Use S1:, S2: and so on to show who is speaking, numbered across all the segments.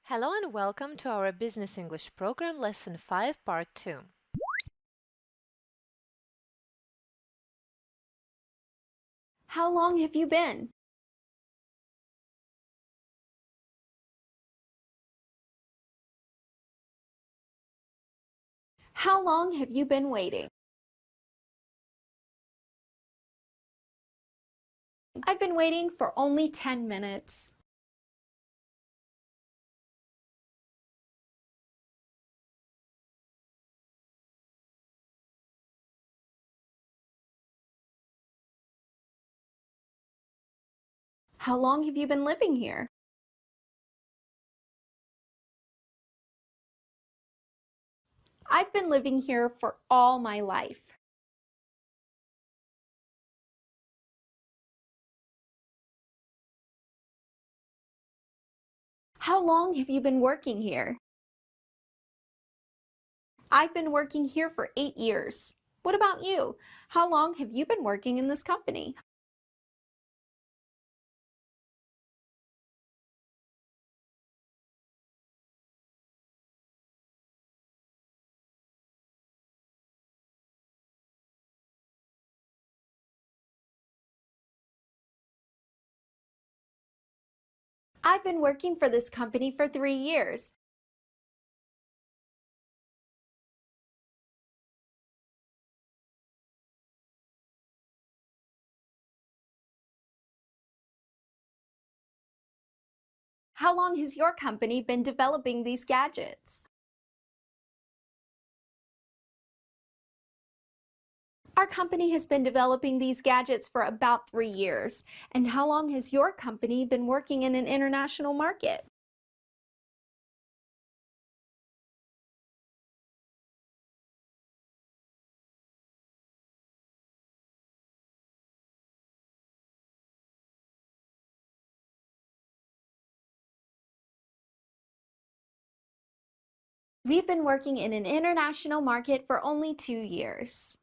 S1: Hello and welcome to our Business English program, Lesson 5, Part 2.
S2: How long have you been? How long have you been waiting? I've been waiting for only 10 minutes. How long have you been living here? I've been living here for all my life. How long have you been working here? I've been working here for 8 years. What about you? How long have you been working in this company? I've been working for this company for 3 years. How long has your company been developing these gadgets? Our company has been developing these gadgets for about 3 years. And how long has your company been working in an international market? We've been working in an international market for only 2 years.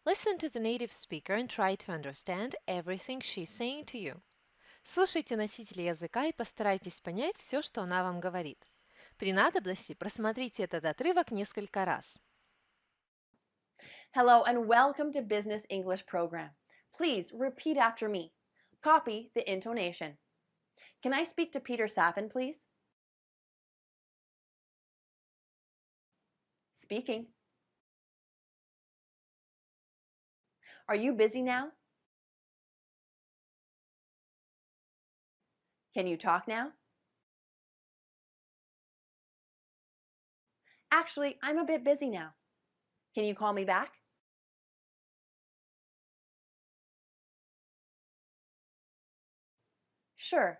S1: Listen to the native speaker and try to understand everything she's saying to you. Слушайте носителя языка и постарайтесь понять все, что она вам говорит. При надобности просмотрите этот отрывок несколько раз.
S3: Hello and welcome to Business English Program. Please repeat after me. Copy the intonation. Can I speak to Peter Saffin, please? Speaking. Are you busy now? Can you talk now? Actually, I'm a bit busy now. Can you call me back? Sure.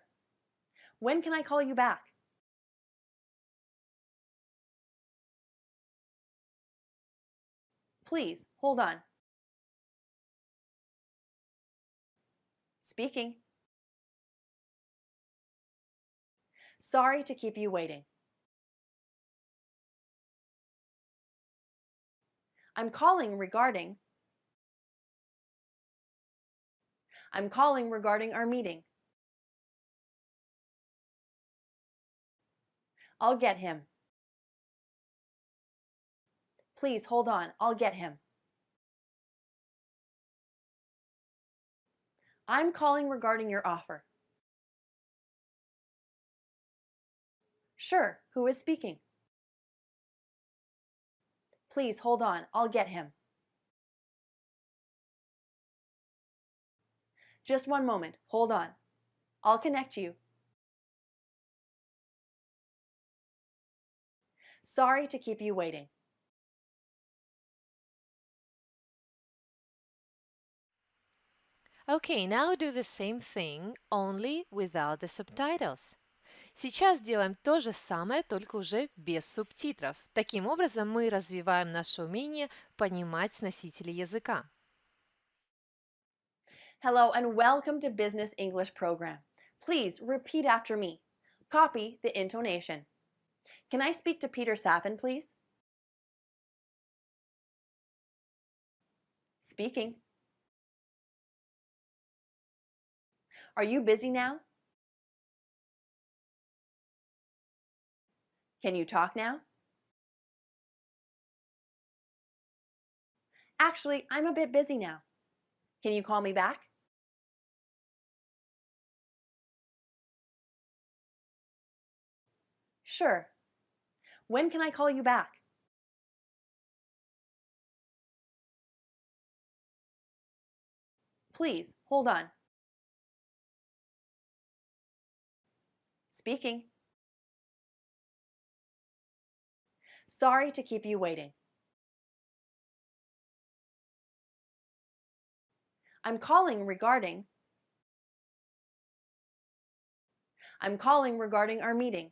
S3: When can I call you back? Please, hold on. Speaking. Sorry to keep you waiting. I'm calling regarding our meeting. I'll get him. Please hold on, I'll get him. I'm calling regarding your offer. Sure, who is speaking? Please hold on, I'll get him. Just one moment, hold on. I'll connect you. Sorry to keep you waiting.
S1: Okay, now do the same thing, only without the subtitles. Сейчас делаем то же самое, только уже без субтитров. Таким образом, мы развиваем наше умение понимать носителей языка.
S3: Hello and welcome to Business English Program. Please repeat after me. Copy the intonation. Can I speak to Peter Saffin, please? Speaking. Are you busy now? Can you talk now? Actually, I'm a bit busy now. Can you call me back? Sure. When can I call you back? Please, hold on. Speaking. Sorry to keep you waiting. I'm calling regarding our meeting.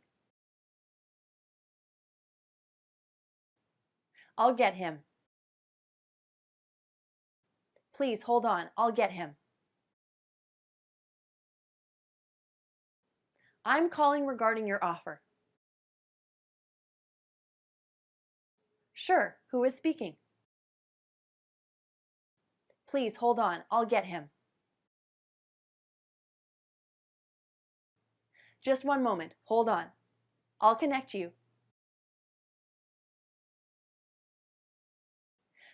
S3: I'll get him. Please hold on, I'll get him. I'm calling regarding your offer. Sure, who is speaking? Please hold on, I'll get him. Just one moment, hold on. I'll connect you.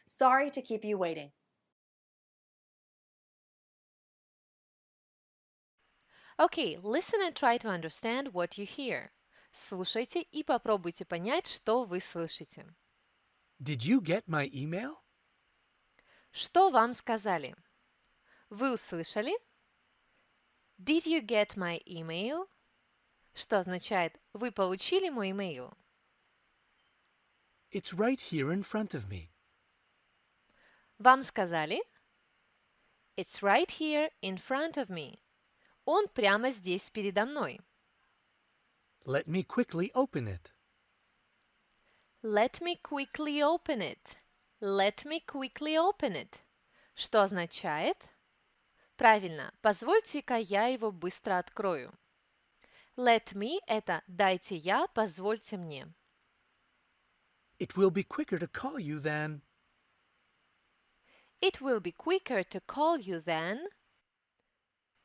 S3: Sorry to keep you waiting.
S1: Okay, listen and try to understand what you hear. Слушайте и попробуйте понять, что вы слышите.
S4: Did you get my email?
S1: Что вам сказали? Вы услышали? Did you get my email? Что означает «Вы получили мой имейл»?
S4: It's right here in front of me.
S1: Вам сказали? It's right here in front of me. Он прямо здесь передо мной.
S4: Let me quickly open it.
S1: Let me quickly open it. Let me quickly open it. Что означает? Правильно, позвольте-ка я его быстро открою. Let me – это «дайте я», «позвольте мне».
S4: It will be quicker to call you than...
S1: It will be quicker to call you than...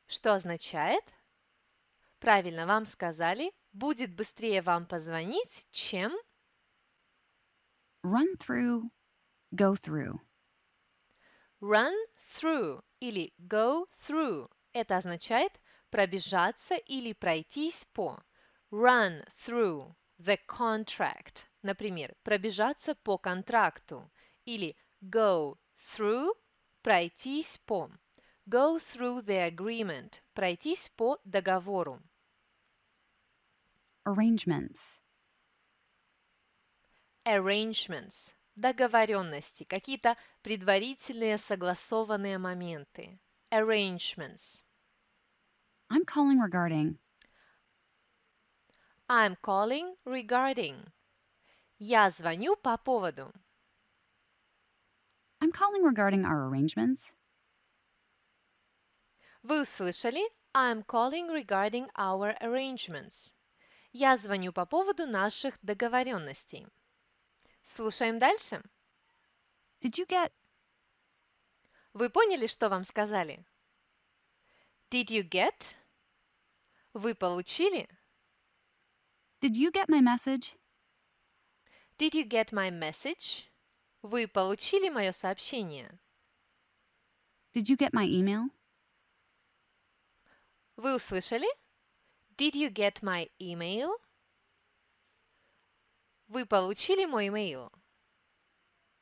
S1: Что означает? Правильно, вам сказали, будет быстрее вам позвонить, чем...
S5: Run through, go through.
S1: Run through или go through. Это означает пробежаться или пройтись по. Run through the contract. Например, пробежаться по контракту. Или go through, пройтись по. Go through the agreement. Пройтись по договору.
S5: Arrangements.
S1: Arrangements. Договоренности. Какие-то предварительные согласованные моменты. Arrangements.
S5: I'm calling regarding.
S1: I'm calling regarding. Я звоню по поводу.
S5: I'm calling regarding our arrangements.
S1: Вы услышали? I'm calling regarding our arrangements. Я звоню по поводу наших договоренностей. Слушаем дальше.
S5: Did you get?
S1: Вы поняли, что вам сказали? Did you get? Вы получили?
S5: Did you get my message?
S1: Did you get my message? Вы получили мое сообщение?
S5: Did you get my email?
S1: Вы услышали? Did you get my email? Вы получили мой имейл?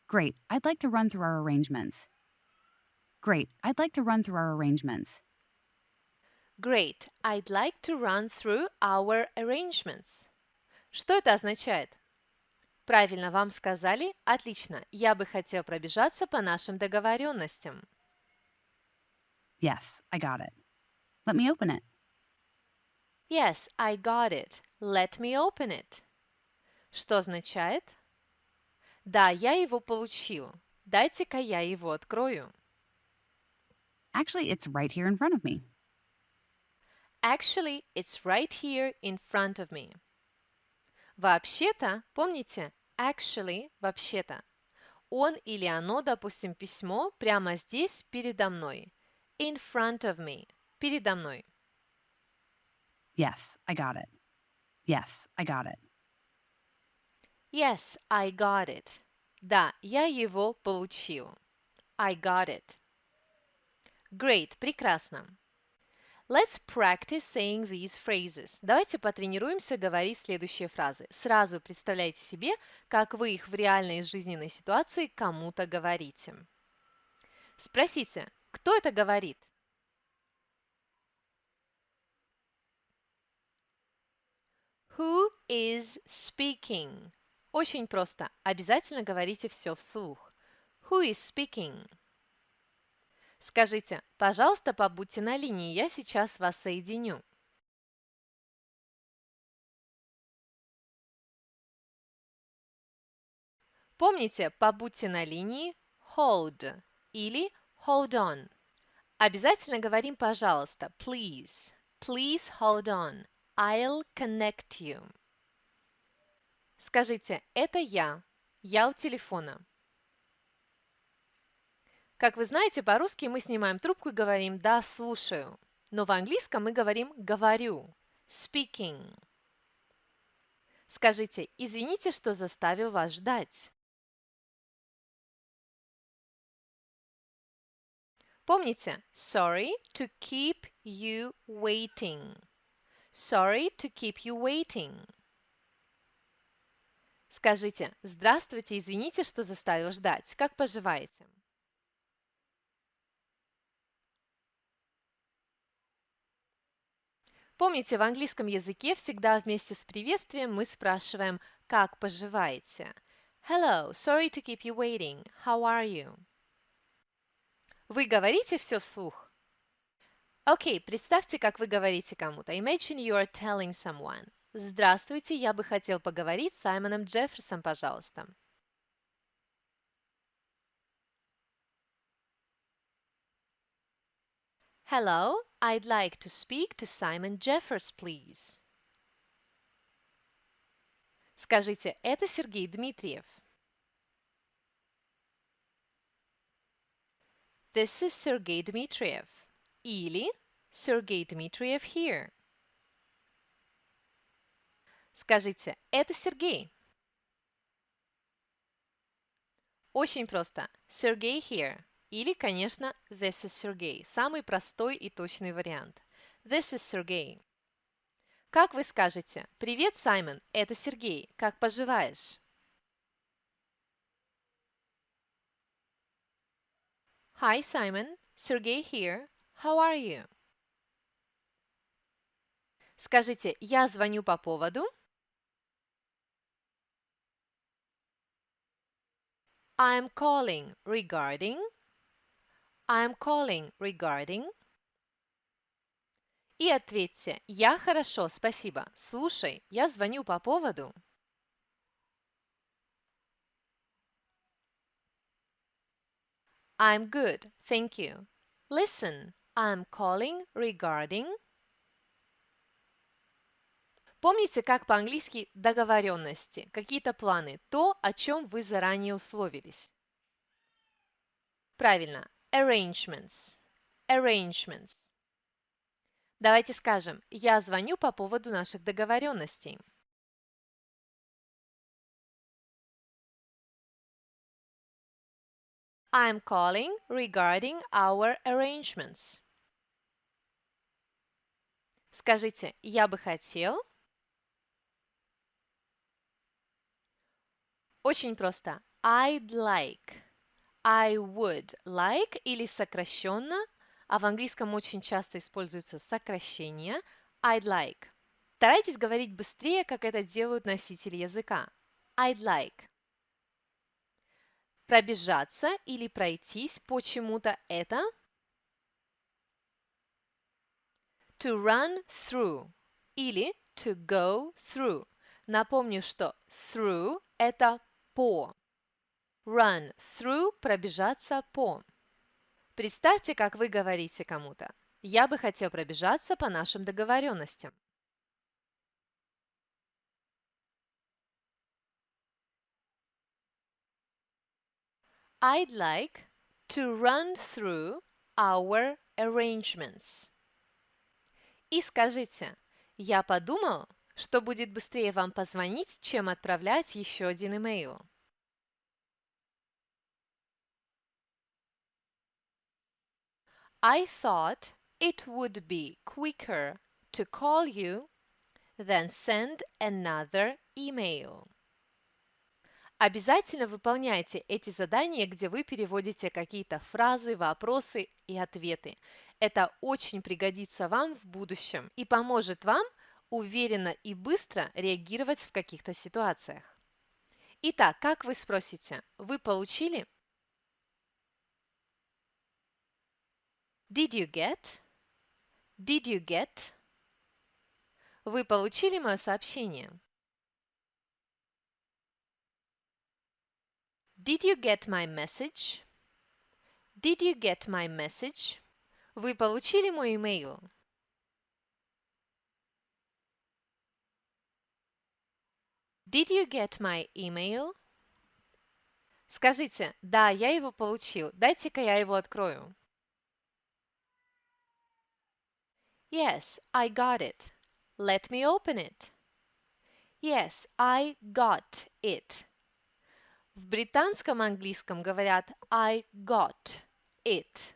S5: Great. I'd like to run through our arrangements. Great. I'd like to run through our arrangements.
S1: Great. I'd like to run through our arrangements. Что это означает? Правильно, вам сказали. Отлично. Я бы хотел пробежаться по нашим договоренностям.
S5: Yes, I got it. Let me open it.
S1: Yes, I got it. Let me open it. Что означает? Да, я его получил. Дайте-ка я его открою.
S5: Actually, it's right here in front of me.
S1: Actually, it's right here in front of me. Вообще-то, помните, actually, вообще-то. Он или оно, допустим, письмо прямо здесь передо мной. In front of me. передо мной.
S5: Yes, I got it. Yes, I got it.
S1: Yes, I got it. Да, я его получил. I got it. Great, прекрасно. Let's practice saying these phrases. Давайте потренируемся говорить следующие фразы. Сразу представляйте себе, как вы их в реальной жизненной ситуации кому-то говорите. Спросите, кто это говорит? Who is speaking? Очень просто. Обязательно говорите все вслух. Who is speaking? Скажите, пожалуйста, побудьте на линии, я сейчас вас соединю. Помните, побудьте на линии hold или hold on. Обязательно говорим пожалуйста, please. Please hold on. I'll connect you. Скажите, это я. Я у телефона. Как вы знаете, по-русски мы снимаем трубку и говорим «да, слушаю». Но в английском мы говорим «говорю». Speaking. Скажите, извините, что заставил вас ждать. Помните, sorry to keep you waiting. Sorry to keep you waiting. Скажите, здравствуйте, извините, что заставил ждать. Как поживаете? Помните, в английском языке всегда вместе с приветствием мы спрашиваем «как поживаете?» Hello, sorry to keep you waiting. How are you? Вы говорите все вслух? Окей, представьте, как вы говорите кому-то. Imagine you are telling someone. Здравствуйте, я бы хотел поговорить с Саймоном Джефферсом, пожалуйста. Hello, I'd like to speak to Simon Jeffers, please. Скажите, это Сергей Дмитриев. This is Sergey Dmitriev. Или Sergey Dmitriev here. Скажите, это Сергей. Очень просто. Sergey here. Или, конечно, this is Sergey. Самый простой и точный вариант. This is Sergey. Как вы скажете? Привет, Саймон, это Сергей. Как поживаешь? Hi, Simon. Sergey here. How are you? Скажите, я звоню по поводу. I'm calling regarding. I'm calling regarding. И ответьте, я хорошо, спасибо. Слушай, я звоню по поводу. I'm good, thank you. Listen, I'm calling regarding. Помните, как по-английски договоренности, какие-то планы, то, о чем вы заранее условились. Правильно, arrangements. Arrangements. Давайте скажем, я звоню по поводу наших договоренностей. I'm calling regarding our arrangements. Скажите, я бы хотел. Очень просто. I'd like. I would like или сокращенно, а в английском очень часто используется сокращение I'd like. Старайтесь говорить быстрее, как это делают носители языка. I'd like. Пробежаться или пройтись по чему-то это to run through или to go through. Напомню, что through – это по. Run through – пробежаться по. Представьте, как вы говорите кому-то. Я бы хотел пробежаться по нашим договоренностям. I'd like to run through our arrangements. И скажите, я подумал, что будет быстрее вам позвонить, чем отправлять еще один имейл. I thought it would be quicker to call you than send another email. Обязательно выполняйте эти задания, где вы переводите какие-то фразы, вопросы и ответы. Это очень пригодится вам в будущем и поможет вам уверенно и быстро реагировать в каких-то ситуациях. Итак, как вы спросите, вы получили? Did you get? Did you get? Вы получили мое сообщение? Did you get my message? Did you get my message? Вы получили мой имейл? Did you get my email? Скажите, да, я его получил. Дайте-ка я его открою. Yes, I got it. Let me open it. Yes, I got it. В британском английском говорят I got it.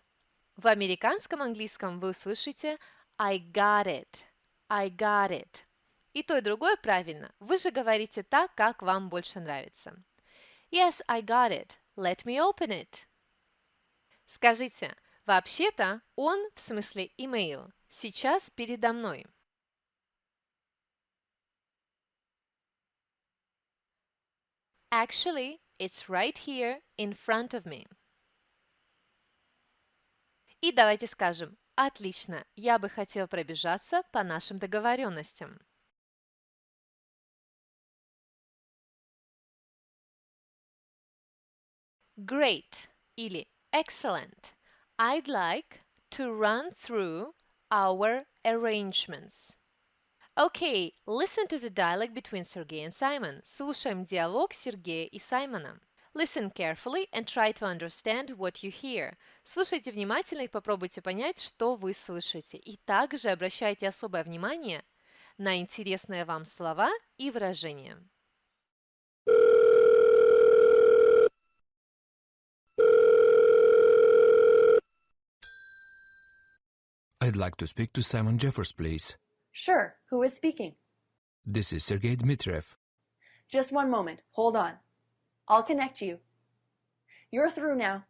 S1: В американском английском вы услышите I got it. I got it. И то, и другое правильно. Вы же говорите так, как вам больше нравится. Yes, I got it. Let me open it. Скажите, вообще-то он, в смысле email, сейчас передо мной. Actually, it's right here in front of me. И давайте скажем, отлично, я бы хотел пробежаться по нашим договоренностям. Great или excellent. I'd like to run through our arrangements. Okay, listen to the dialogue between Sergey and Simon. Слушаем диалог Сергея и Саймона. Listen carefully and try to understand what you hear. Слушайте внимательно и попробуйте понять, что вы слышите. И также обращайте особое внимание на интересные вам слова и выражения.
S6: I'd like to speak to Simon Jeffers, please.
S3: Sure, who is speaking?
S6: This is Sergey Dmitriev.
S3: Just one moment, hold on. I'll connect you. You're through now.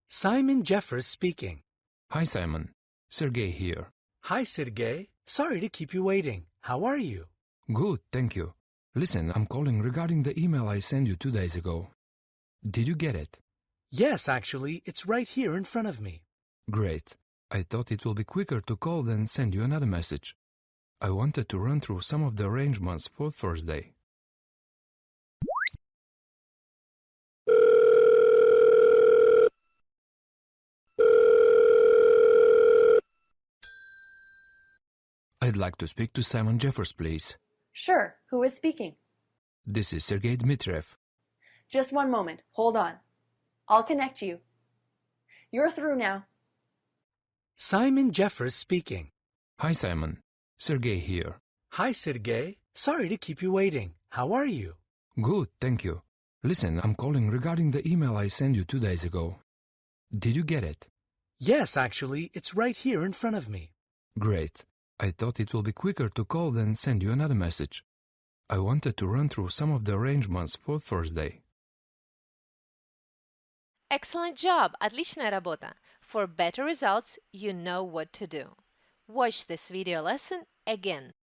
S4: Simon Jeffers speaking.
S6: Hi, Simon. Sergey here.
S4: Hi, Sergey. Sorry to keep you waiting. How are you?
S6: Good, thank you. Listen, I'm calling regarding the email I sent you 2 days ago. Did you get it?
S4: Yes, actually, it's right here in front of me.
S6: Great. I thought it will be quicker to call than send you another message. I wanted to run through some of the arrangements for Thursday. I'd like to speak to Simon Jeffers, please.
S3: Sure, who is speaking?
S6: This is Sergey Dmitriev.
S3: Just one moment, hold on. I'll connect you. You're through now.
S4: Simon Jeffers speaking.
S6: Hi, Simon. Sergey here.
S4: Hi, Sergey. Sorry to keep you waiting. How are you?
S6: Good, thank you. Listen, I'm calling regarding the email I sent you 2 days ago. Did you get it?
S4: Yes, actually, it's right here in front of me.
S6: Great. I thought it will be quicker to call than send you another message. I wanted to run through some of the arrangements for Thursday.
S1: Excellent job! Отличная работа! For better results, you know what to do. Watch this video lesson again.